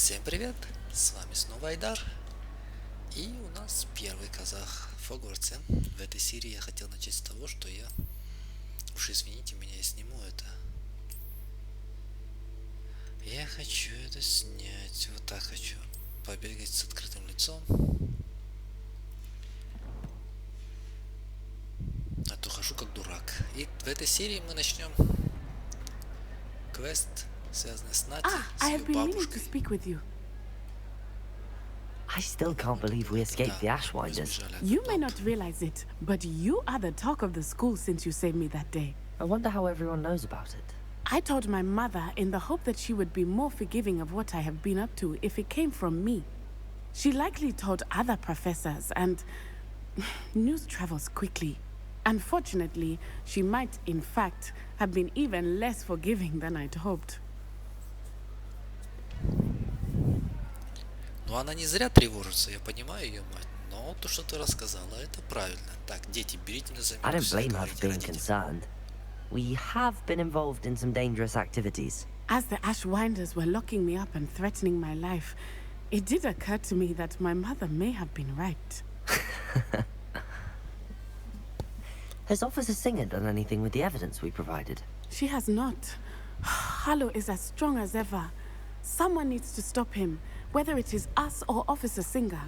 Всем привет! С вами снова Айдар. И у нас первый казах в Хогвартсе. В этой серии я хотел начать с того, что я... Уж извините меня, я сниму это. Я хочу это снять. Вот так хочу. Побегать с открытым лицом. А то хожу как дурак. И в этой серии мы начнем квест, связанный с Нати, с I ее have been meaning to бабушкой. speak with you. I still can't believe we escaped the Да, мы Ashwinders. сбежали от You may Ноб. not realize it, but you are the talk of the school since you saved me that day. I wonder how everyone knows about it. I told my mother in the hope that she would be more forgiving of what I have been up to if it came from me. She likely told other professors, and news travels quickly. Unfortunately, she might, in fact, have been even less forgiving than I'd hoped. Но она не зря тревожится, я понимаю ее мать. Но то, что ты рассказала, это правильно. Так, дети, берите на I заметку, don't всегда blame her for говорите being родителям. concerned. We have been involved in some dangerous activities. As the Ashwinders were locking me up and threatening my life, it did occur to me that my mother may have been right. Has Officer Singer done anything with the evidence we provided? She has not. Harlow is as strong as ever. Someone needs to stop him, whether it is us or Officer Singer.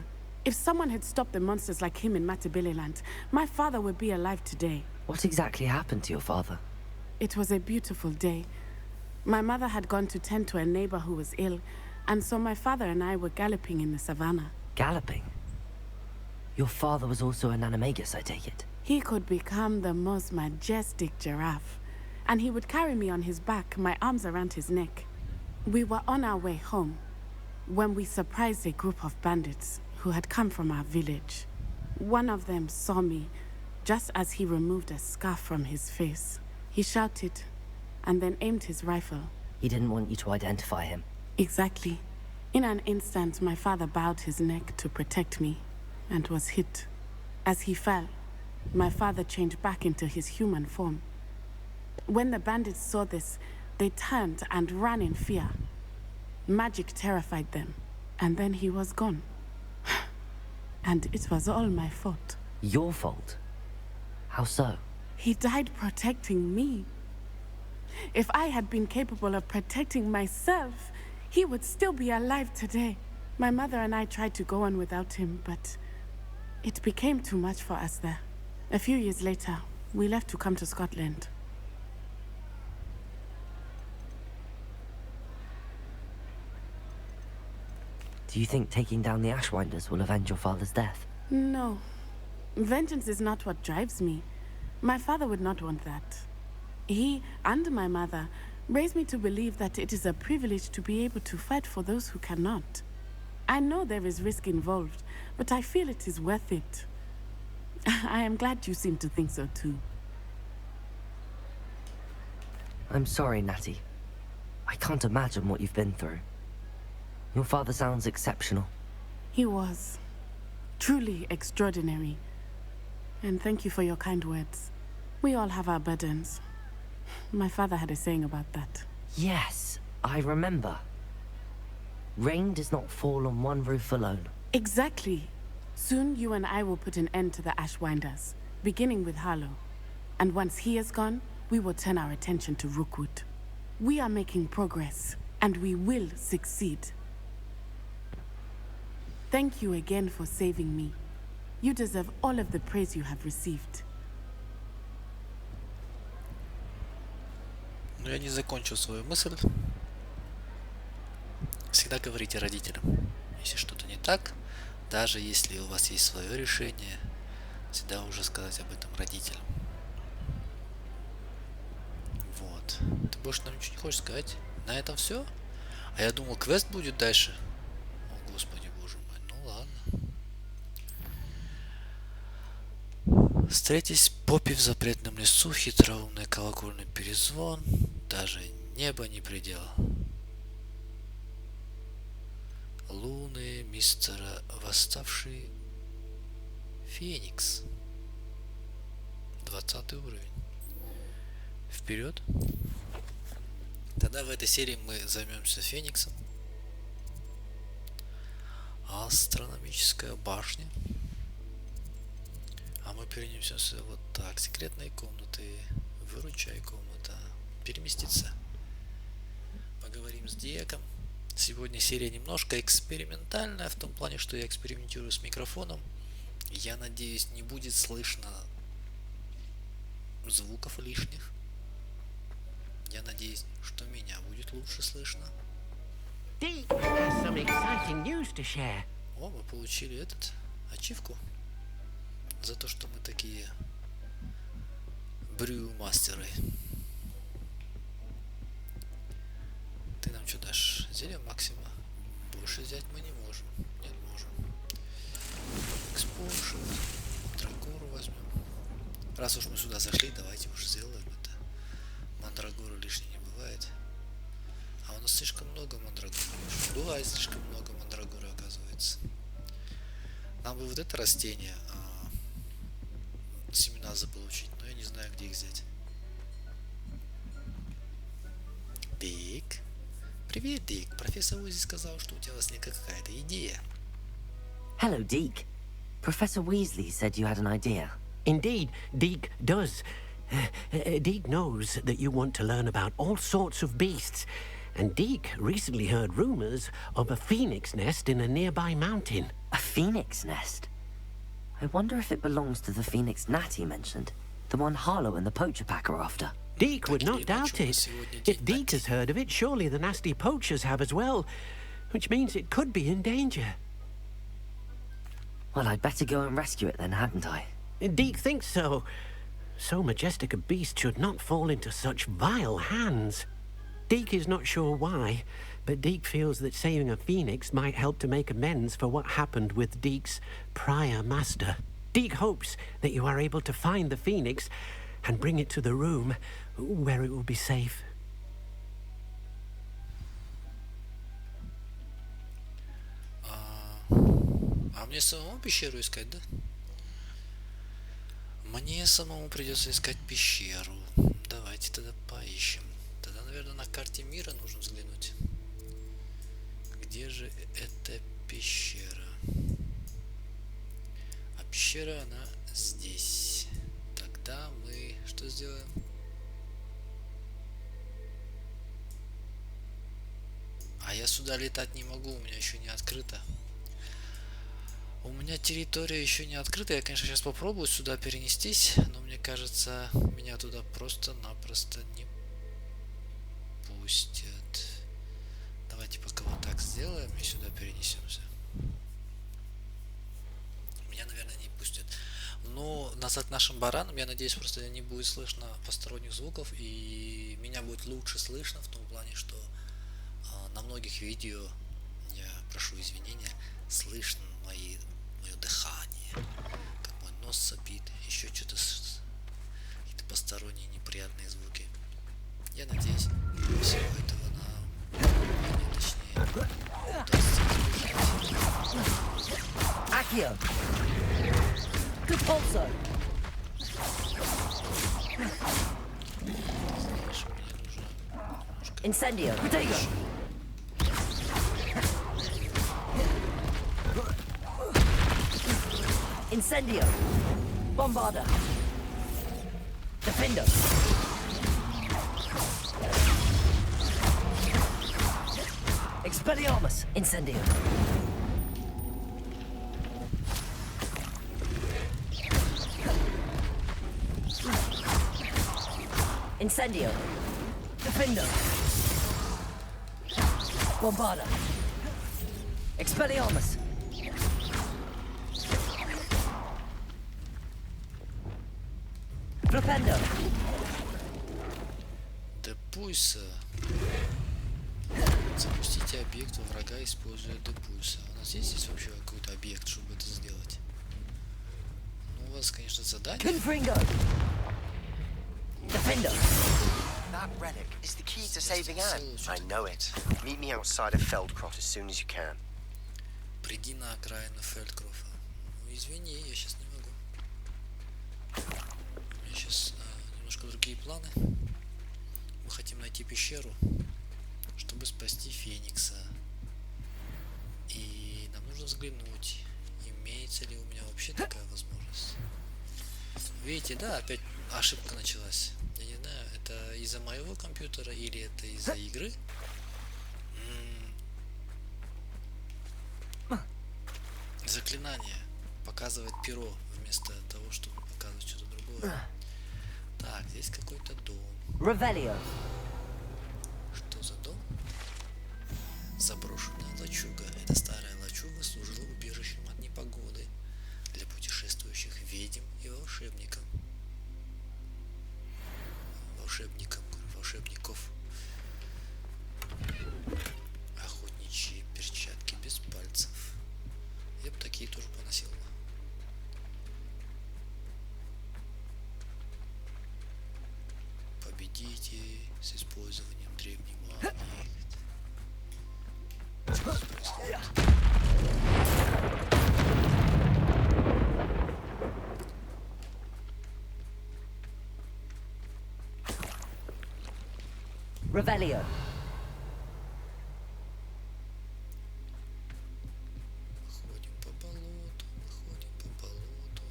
If someone had stopped the monsters like him in Matabeleland, my father would be alive today. What exactly happened to your father? It was a beautiful day. My mother had gone to tend to a neighbor who was ill, and so my father and I were galloping in the savannah. Galloping? Your father was also an animagus, I take it. He could become the most majestic giraffe, and he would carry me on his back, my arms around his neck. We were on our way home when we surprised a group of bandits who had come from our village. One of them saw me just as he removed a scarf from his face. He shouted and then aimed his rifle. He didn't want you to identify him. Exactly. In an instant, my father bowed his neck to protect me and was hit. As he fell, my father changed back into his human form. When the bandits saw this, they turned and ran in fear. Magic terrified them, and then he was gone. And it was all my fault. Your fault? How so? He died protecting me. If I had been capable of protecting myself, he would still be alive today. My mother and I tried to go on without him, but it became too much for us there. A few years later, we left to come to Scotland. Do you think taking down the Ashwinders will avenge your father's death? No. Vengeance is not what drives me. My father would not want that. He and my mother raised me to believe that it is a privilege to be able to fight for those who cannot. I know there is risk involved, but I feel it is worth it. I am glad you seem to think so too. I'm sorry, Natty. I can't imagine what you've been through. Your father sounds exceptional. He was truly extraordinary. And thank you for your kind words. We all have our burdens. My father had a saying about that. Yes, I remember. Rain does not fall on one roof alone. Exactly. Soon you and I will put an end to the Ashwinders, beginning with Harlow. And once he is gone, we will turn our attention to Rookwood. We are making progress, and we will succeed. Thank you again for saving me. You deserve all of the praise you have received. Но я не закончил свою мысль. Всегда говорите родителям, если что-то не так, даже если у вас есть свое решение, всегда уже сказать об этом родителям. Вот. Ты больше нам ничего не хочешь сказать? На этом все? А я думал, квест будет дальше. О, Господи, боже мой. Ну ладно. Встретись попе в запретном лесу, хитроумный колокольный перезвон, даже небо не предел. Луны мистера восставший феникс. 20 уровень. Вперед. Тогда в этой серии мы займемся фениксом. Астрономическая башня. А мы перенесемся вот так. Секретные комнаты. Выручай комната. Переместиться. Поговорим с Дееком. Сегодня серия немножко экспериментальная, в том плане, что я экспериментирую с микрофоном. Я надеюсь, не будет слышно звуков лишних. Я надеюсь, что меня будет лучше слышно. Deek has some exciting news to share. О, мы получили ачивку за то, что мы такие брю-мастеры. Ты нам что дашь? Зелье максима. Больше взять мы не можем. Нет, можем. Экспошн. Мандрагору возьмем. Раз уж мы сюда зашли, давайте уже сделаем это. Мандрагору лишней не бывает. А у нас слишком много мандрагоры. Бывает слишком много мандрагоры, оказывается. Нам бы вот это растение семена заполучить, но я не знаю, где их взять. Деек. Привет, Деек. Профессор Уизли сказал, что у тебя возникла какая-то идея. Hello, Deek. Professor Weasley said you had an idea. Indeed, Deek does. Deek knows that you want to learn about all sorts of beasts, and Deek recently heard rumors of a phoenix nest in a nearby mountain. A phoenix nest? I wonder if it belongs to the phoenix Natty mentioned. The one Harlow and the poacher pack are after. Deek would not doubt it. If Deek has heard of it, surely the nasty poachers have as well, which means it could be in danger. Well, I'd better go and rescue it then, hadn't I? Deek thinks so. So majestic a beast should not fall into such vile hands. Deek is not sure why, but Deek feels that saving a phoenix might help to make amends for what happened with Deek's prior master. Deek hopes that you are able to find the phoenix and bring it to the room where it will be safe. А мне самому пещеру искать, да? Мне самому придется искать пещеру. Давайте тогда поищем. Тогда, наверное, на карте мира нужно взглянуть. Где же эта пещера? А пещера, она здесь. Тогда мы что сделаем? А я сюда летать не могу, у меня еще не открыто. У меня территория еще не открыта. Я, конечно, сейчас попробую сюда перенестись, но мне кажется, меня туда просто-напросто не пустят. Давайте пока вот так сделаем и сюда перенесемся. Меня, наверное, не пустят. Но назад к нашим баранам, я надеюсь, просто не будет слышно посторонних звуков, и меня будет лучше слышно в том плане, что на многих видео, я прошу извинения, слышно мое дыхание, как мой нос сопит, еще что-то, какие-то посторонние неприятные звуки. Я надеюсь, всего этого нам, точнее, удастся избежать. Accio! Good pulso! Знаешь, мне нужно немножко Incendio! Potato! Incendio! Bombarda! Defender! Expelliarmus! Incendio! Incendio! Defender! Bombarda! Expelliarmus! Flipendo! Депульса. Запустите объект во врага, используя депульса. У нас есть вообще какой-то объект, чтобы это сделать? Ну, у вас, конечно, задание. Confringo! Defender! That relic is the key to saving Anne. I know it. Meet me outside of Feldcroft as soon as you can. Приди на окраину Фельдкрофа. Ну, извини, я сейчас не могу. У меня сейчас немножко другие планы. Мы хотим найти пещеру, чтобы спасти Феникса. И нам нужно взглянуть, имеется ли у меня вообще такая возможность. Видите, да, опять ошибка началась. Я не знаю, это из-за моего компьютера или это из-за игры. Заклинание показывает перо вместо того, чтобы показывать что-то другое. Так, здесь какой-то дом. Revelio. Что за дом? Заброшенная лачуга. Эта старая лачуга служила убежищем от непогоды для путешествующих ведьм и волшебников. Волшебников. Охотничьи перчатки без пальцев. Я бы такие тоже поносил. Победите с использованием древней магии. Что здесь происходит? Revelio. Ходим по болоту, ходим по болоту.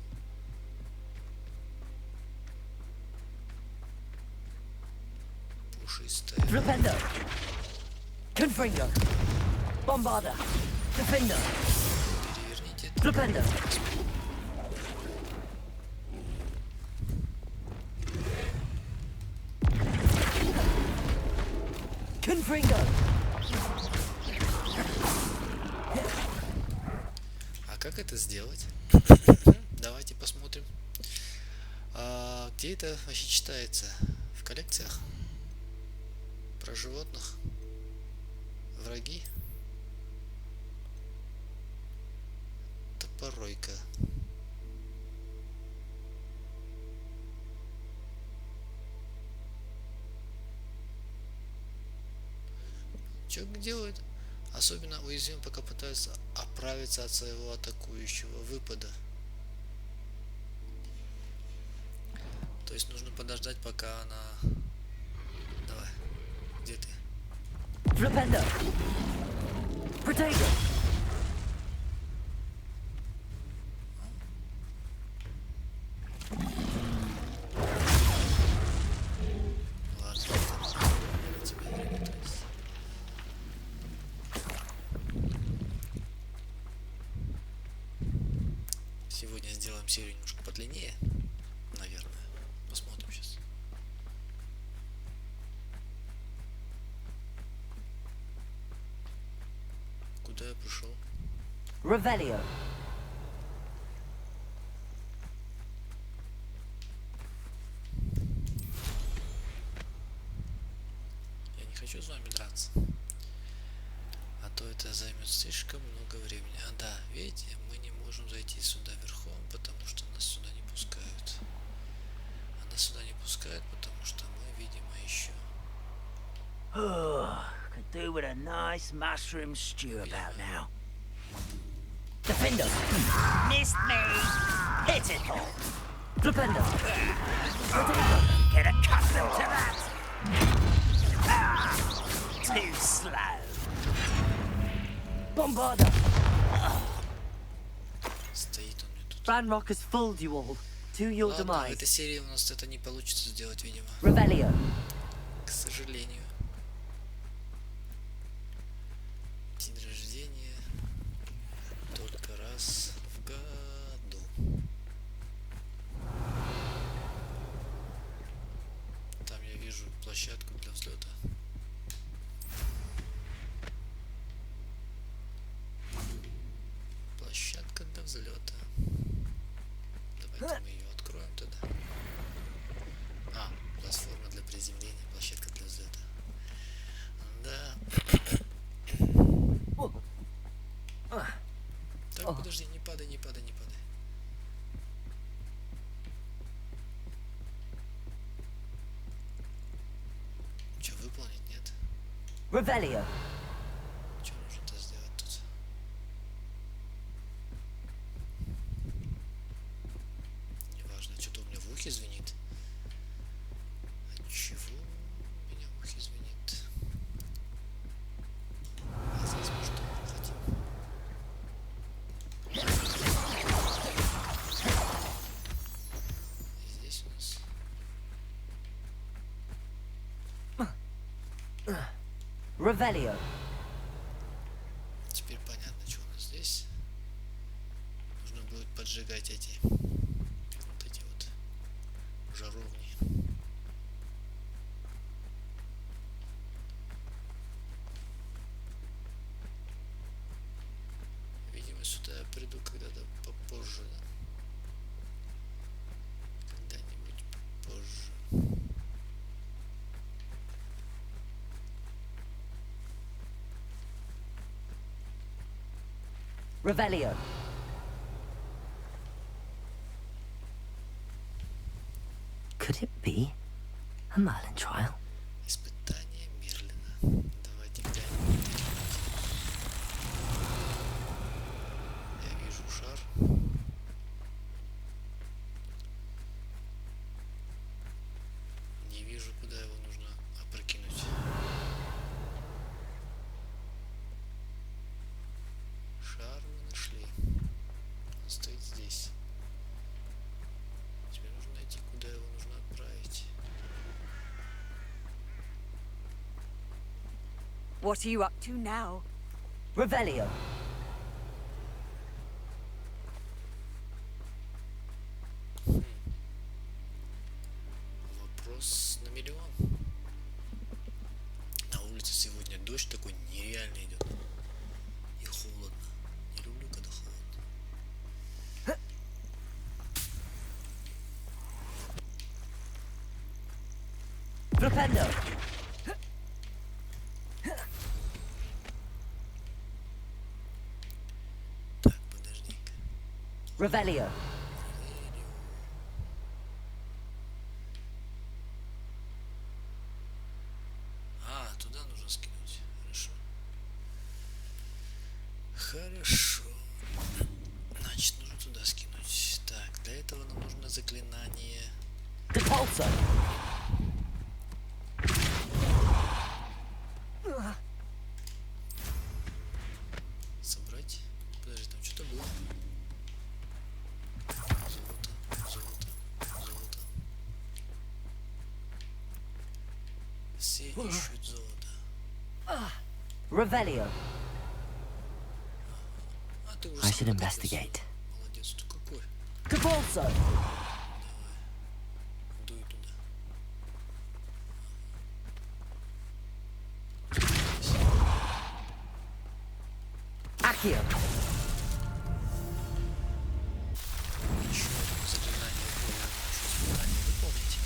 Пушистая. Flipendo. Confringo. Bombarda. Defender. Переверните. Flipendo. Confringo. А как это сделать? Давайте посмотрим. Где это вообще читается? В коллекциях? Про животных? Враги? Топеройка. Чё делают? Особенно уязвим, пока пытаются оправиться от своего атакующего выпада. То есть нужно подождать, пока она... Давай. Где ты? Flipendo. Potato. Ладно. Тебя не трогай. Сегодня сделаем серию немножко подлиннее, наверное. Посмотрим сейчас. Куда я пришел? Revelio. Я не хочу с вами драться. А то это займет слишком много времени. А да, видите, мы не можем зайти сюда верхом, потому что нас сюда не пускают. А нас сюда не пускают, потому что мы, видимо, еще... Oh, could do with a nice mushroom stew about now. Defender. Missed me. Pitiful. Flipendo. Get accustomed to that. Ah, too slow. Bombarda. Стоит он мне тут. Ranrock has fooled you all. To your Ладно, в этой demise. серии у нас это не получится сделать, видимо. Revelio. К сожалению. День рождения только раз в году. Там я вижу площадку для взлета. Площадка для взлета. Давайте мы ее откроем тогда. А, платформа для приземления, площадка для взлета. Да. Так, подожди, не падай, не падай, не падай. Че, выполнить, нет? Revelio. Че нужно-то сделать тут? Неважно, что-то у меня в ухе звенит. От чего у меня в ухе звенит? А здесь мы что хотим? Revelio. Теперь понятно, что у нас здесь. Нужно будет поджигать эти вот жаровни. Видимо, сюда я приду когда-то попозже, да? Когда-нибудь позже. Revelio. Could it be a Merlin trial? Испытание Мерлина. Давайте глянем. Я вижу шар. Не вижу, куда его нужно опрокинуть. Шар мы нашли. Он стоит здесь. Теперь нужно найти, куда его нужно отправить. What are you up to now? Revelio. Вопрос на миллион. На улице сегодня дождь такой нереальный идет. И холодно. Не люблю, когда холодно. Flipendo. Так, подожди-ка. Revelio. А, туда нужно скинуть. Хорошо. Хорошо. Значит, нужно туда скинуть. Так, для этого нам нужно заклинание. Depulso. Собрать. Подожди, там что-то было. Золото, золото, золото. Все ищут золото. Revelio. А ты уже I should сам investigate. молодец, ты какой. Depulso. Дуй туда. Accio. Еще одно заклинание испытание выполнить.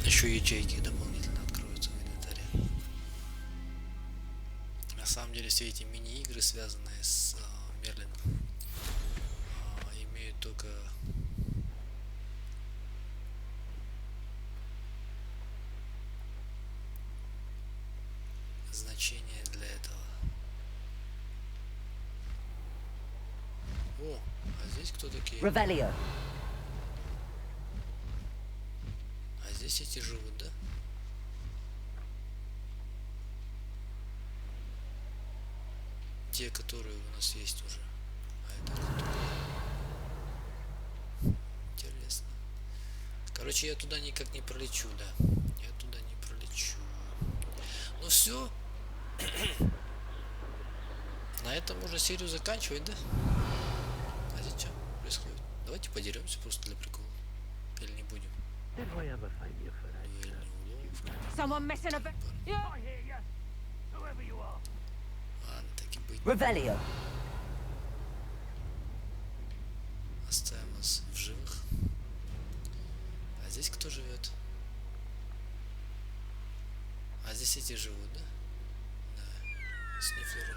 Еще ячейки дополнительно откроются в инвентаре. На самом деле все эти мини-игры, связанные с Мерлином, имеют только значение для этого. О, а здесь кто такие? Revelio. А здесь эти живут, да? Те, которые у нас есть уже. А это кто? Интересно. Короче, я туда никак не пролечу, да. Я туда не пролечу. Ну все. На этом можно серию заканчивать, да? А здесь что происходит? Давайте подеремся просто для прикола. Или не будем? Did we ever find you for that? Дуэльный улов. Someone messing about? Yeah. I hear you. Whoever you are. Ладно, так и быть. Revelio. Оставим вас в живых. А здесь кто живет? А здесь эти живут, да? Да. Сниферы.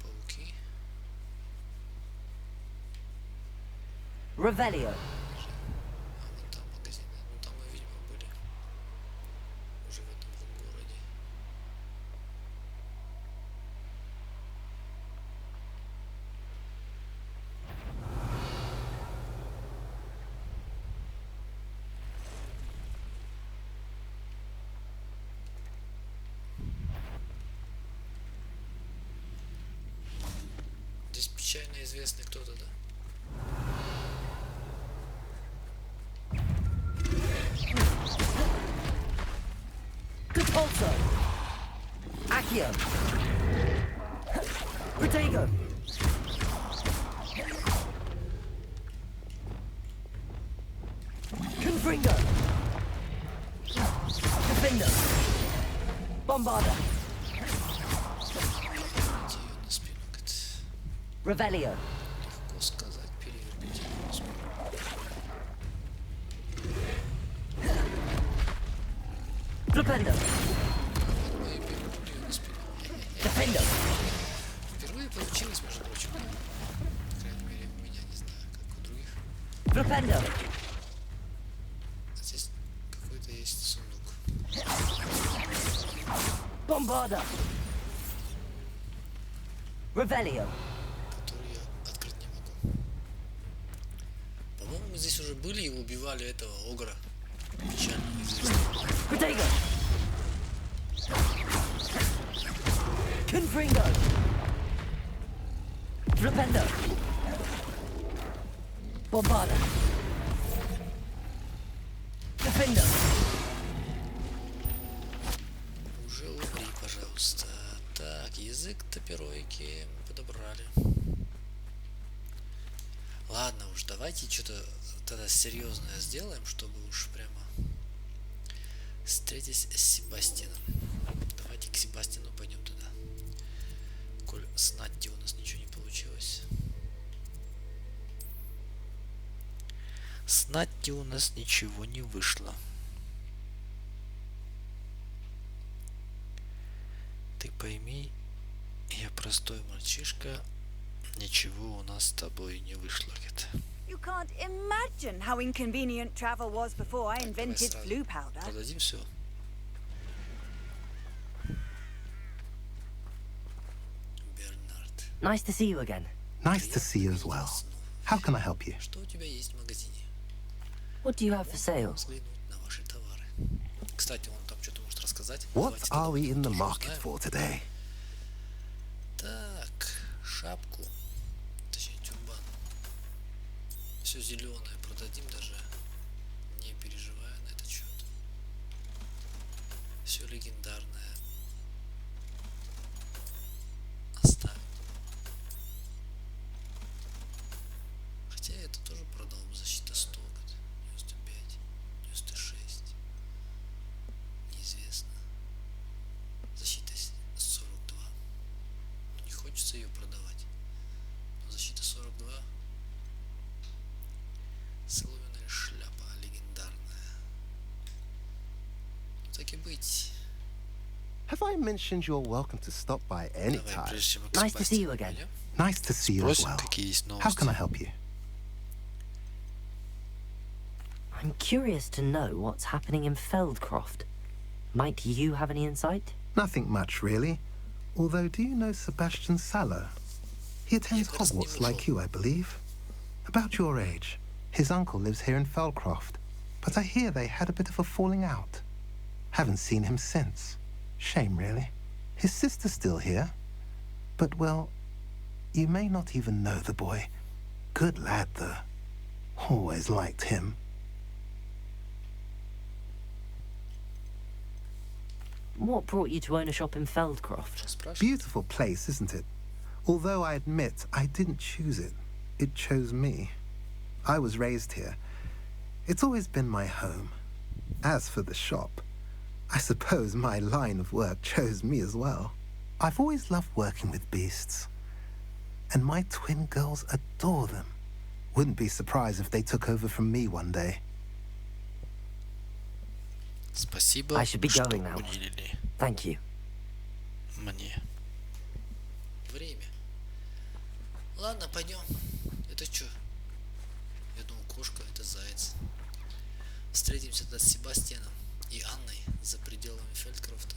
Пауки. Revelio. А вот там магазин. Ну там мы, видимо, были. Уже в этом вот городе. необычайно известный кто-то, да? Repulso. Accio. Protego. Confringo. Defender. Bombarda. На спину, как-то Revelio. легко сказать, перевернуть ее на спину. Flipendo. Мы перевернули ее на спину. Defender. Впервые получилось, между прочим. По крайней мере, у меня, не знаю, как у других. Flipendo. А здесь какой-то есть сундук. Bombarda. Revelio. Который я открыть не могу. По-моему, мы здесь уже были и убивали этого огра. Печально известного. Protego. Confringo. Flipendo. Bombarda. Defender. Уже убери, пожалуйста. Так, язык топеройки мы подобрали. Ладно уж, давайте что-то тогда серьезное сделаем, чтобы уж прямо встретись с Себастьяном. Давайте к Себастьяну пойдем туда. Коль с Натти у нас ничего не получилось. С Натти у нас ничего не вышло. Ты пойми, я простой мальчишка, ничего у нас с тобой не вышло, Кэт. You can't imagine how inconvenient travel was before I Давай invented сразу blue powder. продадим все. Бернард. Nice to see you again. Nice to see you as well. How can I help you? Что у тебя есть в магазине? What do you have for sale? Взглянуть на ваши товары. Кстати, он там что-то может рассказать. What Давайте are тогда we in the тоже market узнаем. for today? Так, шапку, точнее тюрбан. Все зеленое продадим, даже не переживая на этот счет. Все легендарное оставим. Хотя это тоже продал бы, защита 100, 95, 96. Неизвестно. Защита 42. Не хочется ее продавать. Но защита 42. Соломенная шляпа легендарная. Ну, так и быть. Have I mentioned you're welcome to stop by any Давай, time? прежде чем мы к Nice to see you Себастьяну again. пойдем, Nice to see you as спросим, well. какие есть How новости. can I help you? I'm curious to know what's happening in Feldcroft. Might you have any insight? Nothing much, really. Although, do you know Sebastиян Сэллоу? He attends как раз не Hogwarts like вышел. you, I believe. About your age. His uncle lives here in Feldcroft. But I hear they had a bit of a falling out. Haven't seen him since. Shame, really. His sister's still here. But, well, you may not even know the boy. Good lad, though. Always liked him. What brought you to own a shop in Feldcroft? Спрашивай. Beautiful place, isn't it? Although I admit I didn't choose it. It chose me. I was raised here. It's always been my home. As for the shop, I suppose my line of work chose me as well. I've always loved working with beasts. And my twin girls adore them. Wouldn't be surprised if they took over from me one day. Спасибо, I should be что going now. уделили Thank you. мне время. Ладно, пойдем. Это что? Я думал, кошка, это заяц. Встретимся тогда с Себастьяном и Анной за пределами Фельдкрофта.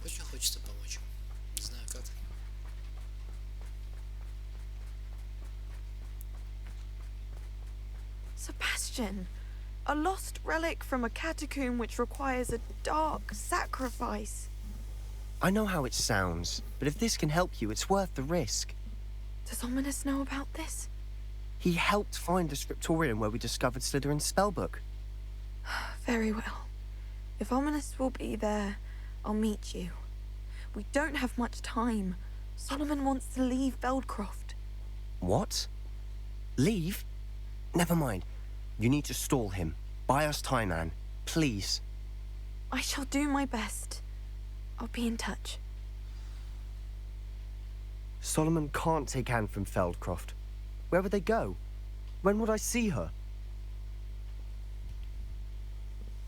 Очень хочется помочь им. Не знаю как. Sebastian, a lost relic from a catacomb which requires a dark sacrifice. I know how it sounds, but if this can help you, it's worth the risk. Does Ominous know about this? He helped find the scriptorium where we discovered Slytherin's spellbook. Very well. If Ominous will be there, I'll meet you. We don't have much time. Solomon wants to leave Beldcroft. What? Leave? Never mind. You need to stall him. Buy us time, Anne. Please. I shall do my best. I'll be in touch. Solomon can't take Anne from Feldcroft. Where would they go? When would I see her?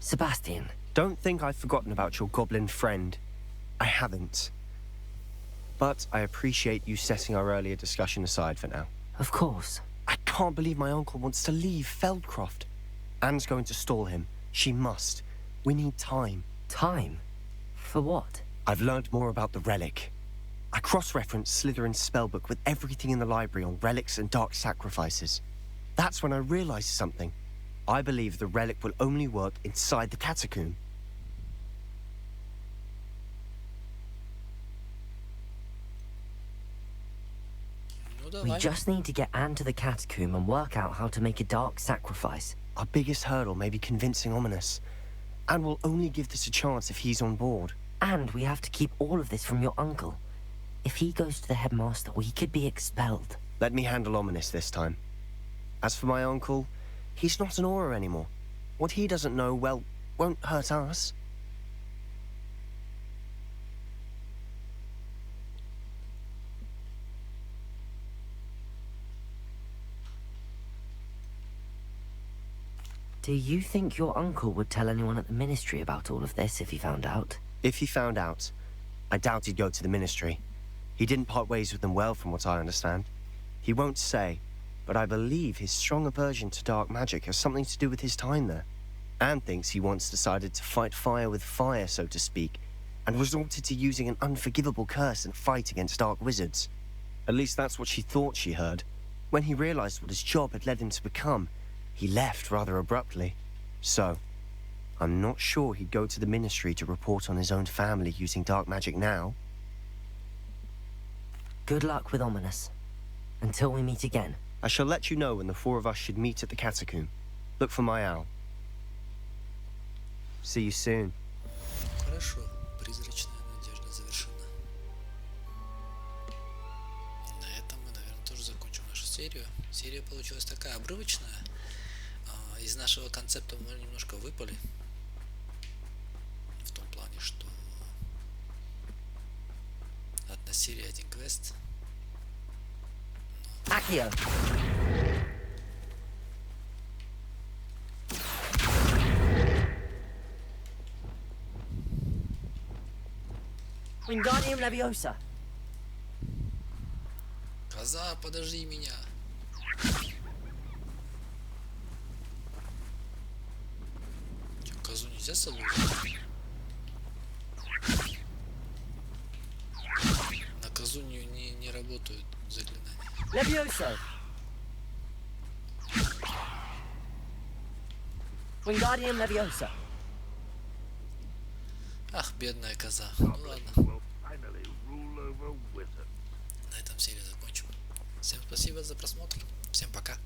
Sebastian. Don't think I've forgotten about your goblin friend. I haven't. But I appreciate you setting our earlier discussion aside for now. Of course. I can't believe my uncle wants to leave Feldcroft. Anne's going to stall him. She must. We need time. Time? For what? I've learned more about the relic. I cross-referenced Slytherin's spellbook with everything in the library on relics and dark sacrifices. That's when I realized something. I believe the relic will only work inside the catacomb. We just need to get Anne to the catacomb and work out how to make a dark sacrifice. Our biggest hurdle may be convincing Ominous. And we'll only give this a chance if he's on board. And we have to keep all of this from your uncle. If he goes to the headmaster, we could be expelled. Let me handle Ominous this time. As for my uncle, he's not an Auror anymore. What he doesn't know, well, won't hurt us. Do you think your uncle would tell anyone at the ministry about all of this if he found out? If he found out, I doubt he'd go to the ministry. He didn't part ways with them well, from what I understand. He won't say, but I believe his strong aversion to dark magic has something to do with his time there. Anne thinks he once decided to fight fire with fire, so to speak, and resorted to using an unforgivable curse in a fight against dark wizards. At least that's what she thought she heard. When he realized what his job had led him to become, he left rather abruptly. So, I'm not sure he'd go to the ministry to report on his own family using dark magic now. Good luck with Ominous. Until we meet again. I shall let you know when the four of us should meet at the catacomb. Look for my owl. See you soon. Хорошо. Призрачная надежда завершена. На этом мы, наверное, тоже закончим нашу серию. Серия получилась такая обрывочная. Из нашего концепта мы немножко выпали. В том плане, что одна серия, один квест. Accio! Wingardium Leviosa! Коза, подожди меня! Чё, козу нельзя с собой взять? На козу не работают заклинания. Levioso! Wingardium Leviosa! Ах, бедная коза. Ну ладно. На этом серию закончим. Всем спасибо за просмотр. Всем пока.